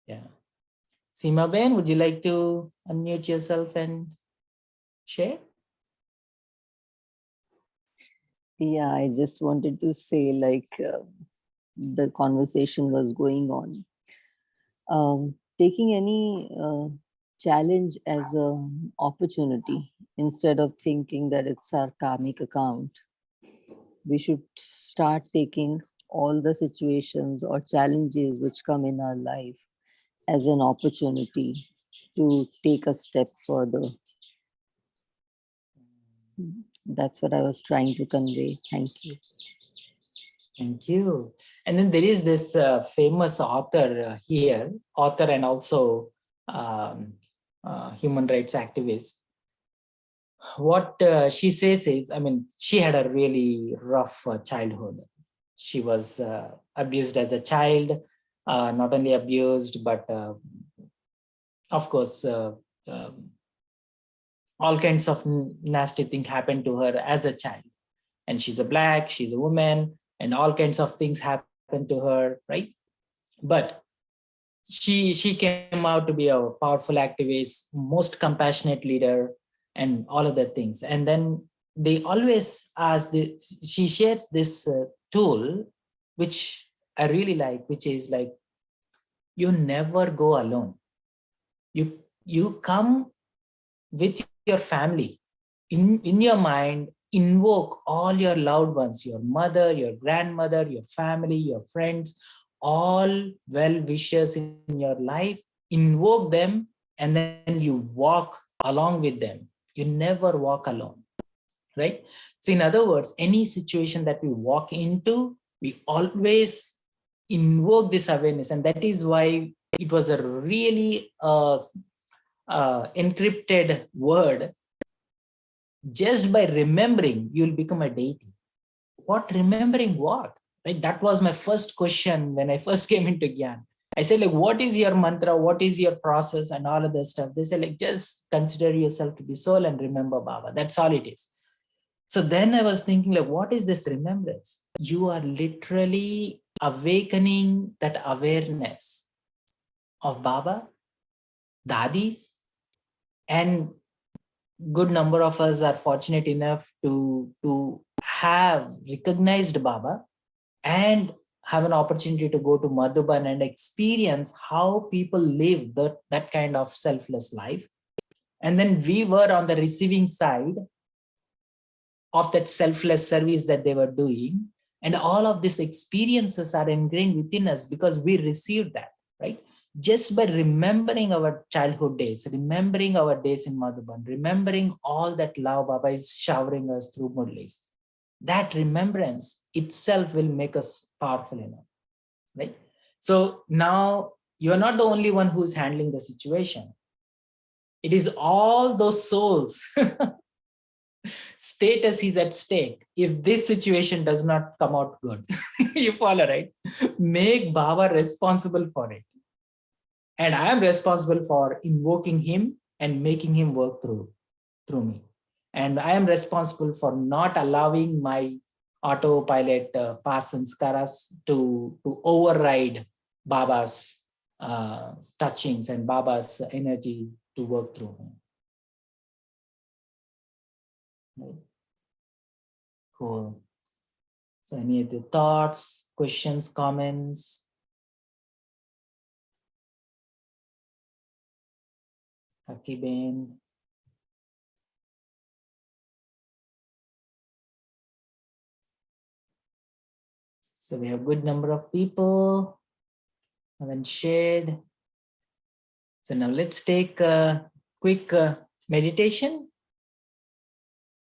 Yeah. Seema Ben, would you like to unmute yourself and share? Yeah, I just wanted to say, like, the conversation was going on. Taking any challenge as an opportunity instead of thinking that it's our karmic account. We should start taking all the situations or challenges which come in our life as an opportunity to take a step further. That's what I was trying to convey. Thank you. Thank you. And then there is this famous author here, author and also human rights activist. What she says is, I mean, she had a really rough childhood. She was abused as a child, not only abused, but of course, all kinds of nasty things happened to her as a child. And she's a black, she's a woman, and all kinds of things happened to her, right? But she came out to be a powerful activist, most compassionate leader, and all of the things. And then they always ask this, she shares this tool, which I really like, which is like, you never go alone. You come with your family. In your mind, invoke all your loved ones, your mother, your grandmother, your family, your friends, all well-wishers in your life, invoke them, and then you walk along with them. You never walk alone, right? So in other words, any situation that we walk into, we always invoke this awareness. And that is why it was a really encrypted word. Just by remembering, you'll become a deity. What remembering what? Right? That was my first question when I first came into Gyan. I said, like, what is your mantra? What is your process and all of this stuff? They said, like, just consider yourself to be soul and remember Baba. That's all it is. So then I was thinking, like, what is this remembrance? You are literally awakening that awareness of Baba, Dadis, and good number of us are fortunate enough to have recognized Baba and have an opportunity to go to Madhuban and experience how people live that kind of selfless life. And then we were on the receiving side of that selfless service that they were doing. And all of these experiences are ingrained within us because we received that, right? Just by remembering our childhood days, remembering our days in Madhuban, remembering all that love Baba is showering us through Murlis, that remembrance itself will make us powerful enough, right? So now you're not the only one who's handling the situation. It is all those souls. Status is at stake. If this situation does not come out good, you follow, right? Make Baba responsible for it. And I am responsible for invoking him and making him work through me. And I am responsible for not allowing my autopilot past sanskaras to override Baba's touchings and Baba's energy to work through me. Right. Cool. So any other thoughts, questions, comments? Akiben. So we have a good number of people haven't shared. So now let's take a quick meditation.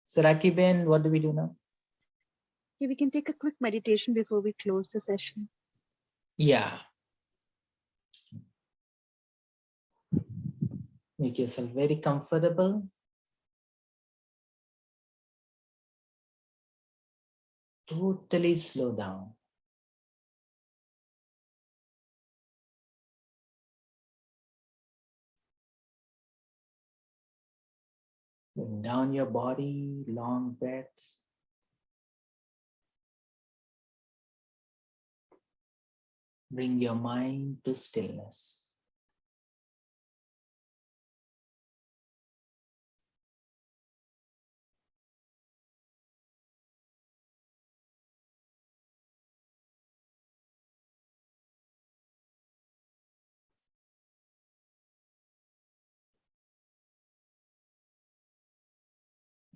So Rakiben, what do we do now? Okay, we can take a quick meditation before we close the session. Yeah. Make yourself very comfortable. Totally slow down. Bring down your body, long breaths. Bring your mind to stillness.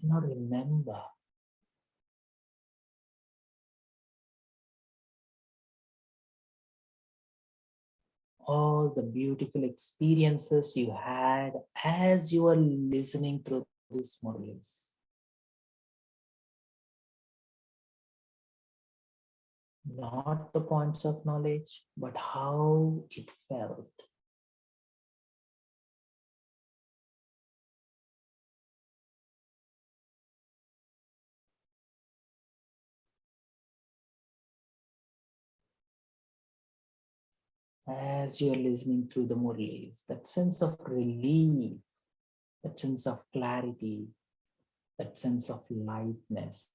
Now remember all the beautiful experiences you had as you were listening through these Murlis. Not the points of knowledge, but how it felt. As you're listening through the Murlis, that sense of relief, that sense of clarity, that sense of lightness.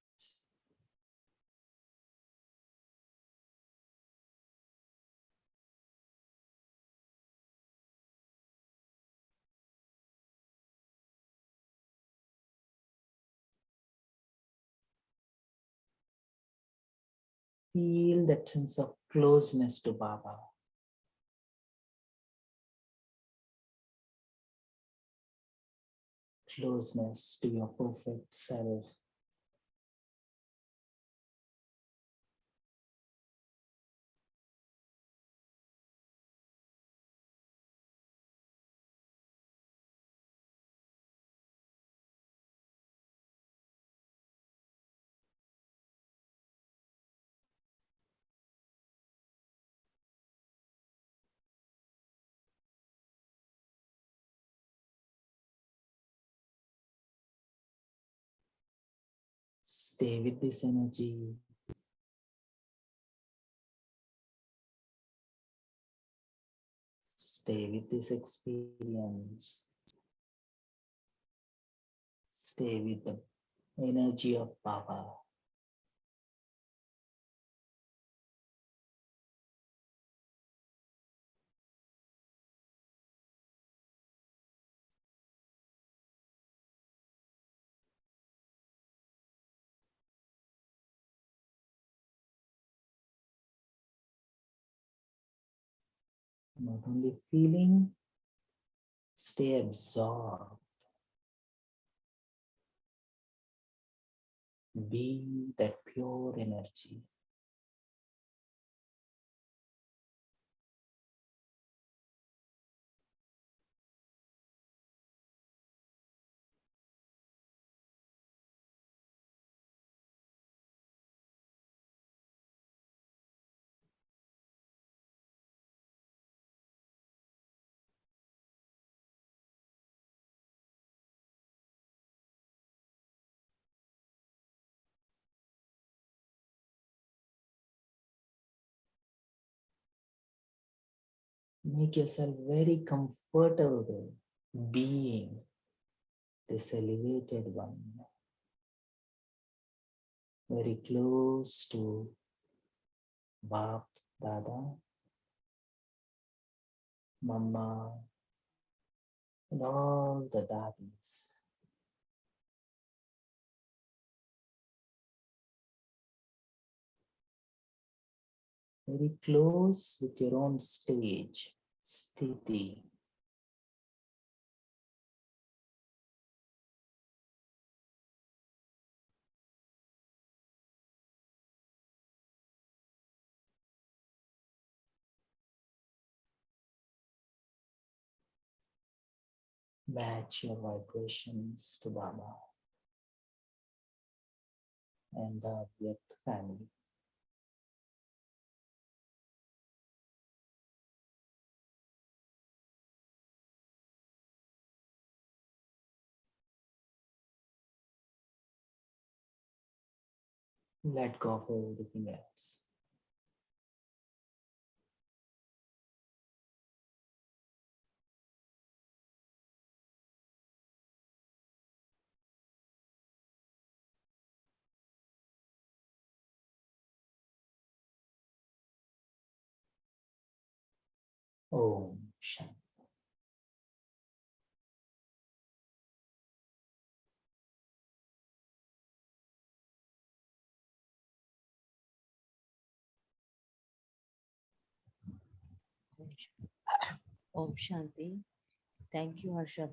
Feel that sense of closeness to Baba. Closeness to your perfect self. Stay with this energy. Stay with this experience. Stay with the energy of Baba. Not only feeling, stay absorbed. Be that pure energy. Make yourself very comfortable being this elevated one. Very close to Bap, Dada, Mama, and all the daddies. Very close with your own stage, sthiti. Match your vibrations to Baba and the Avyakt family. Let go of everything else. Om Shanti. Om Shanti. Thank you, Harsha.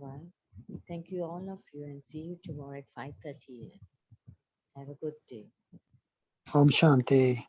Thank you, all of you, and see you tomorrow at 5:30 a.m. Have a good day. Om Shanti.